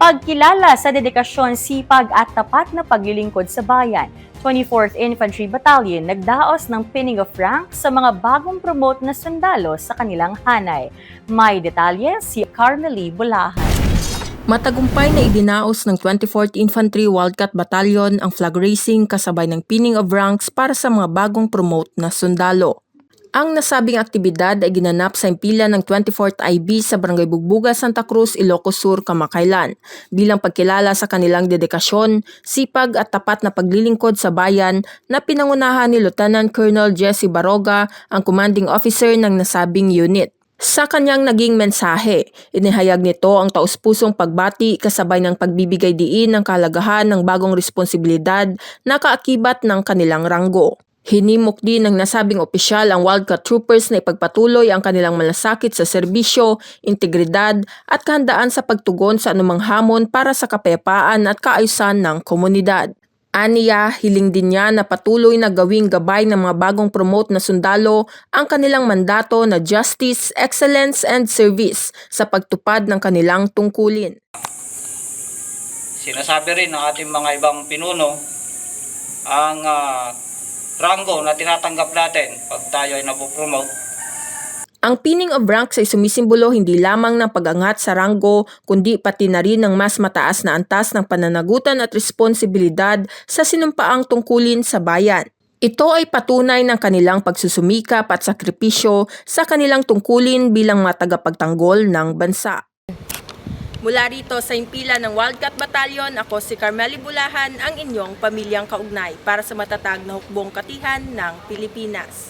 Pagkilala sa dedikasyon, sipag at tapat na paglilingkod sa bayan, 24th Infantry Battalion nagdaos ng pinning of rank sa mga bagong promote na sundalo sa kanilang hanay. May detalye si Carmely Bulahan. Matagumpay na idinaos ng 24th Infantry Wildcat Battalion ang flag raising kasabay ng pinning of ranks para sa mga bagong promote na sundalo. Ang nasabing aktibidad ay ginanap sa impila ng 24th IB sa Barangay Bugbuga, Santa Cruz, Ilocos Sur, Kamakailan bilang pagkilala sa kanilang dedikasyon, sipag at tapat na paglilingkod sa bayan na pinangunahan ni Lieutenant Colonel Jesse Baroga, ang commanding officer ng nasabing unit. Sa kanyang naging mensahe, inihayag nito ang taus-pusong pagbati kasabay ng pagbibigay diin ng kahalagahan ng bagong responsibilidad na kaakibat ng kanilang ranggo. Hinimok din ng nasabing opisyal ang Wildcat Troopers na ipagpatuloy ang kanilang malasakit sa serbisyo, integridad at kahandaan sa pagtugon sa anumang hamon para sa kapayapaan at kaayusan ng komunidad. Aniya, hiling din niya na patuloy na gawing gabay ng mga bagong promote na sundalo ang kanilang mandato na justice, excellence and service sa pagtupad ng kanilang tungkulin. Sinasabi rin ng ating mga ibang pinuno ang ranggo na tinatanggap natin pag tayo ay napopromote. Ang pinning of ranks ay sumisimbolo hindi lamang ng pag-angat sa ranggo kundi pati na rin ng mas mataas na antas ng pananagutan at responsibilidad sa sinumpaang tungkulin sa bayan. Ito ay patunay ng kanilang pagsusumikap at sakripisyo sa kanilang tungkulin bilang mga tagapagtanggol ng bansa. Mula rito sa impila ng Wildcat Battalion, ako si Carmely Bulahan, ang inyong pamilyang kaugnay para sa matatag na hukbong katihan ng Pilipinas.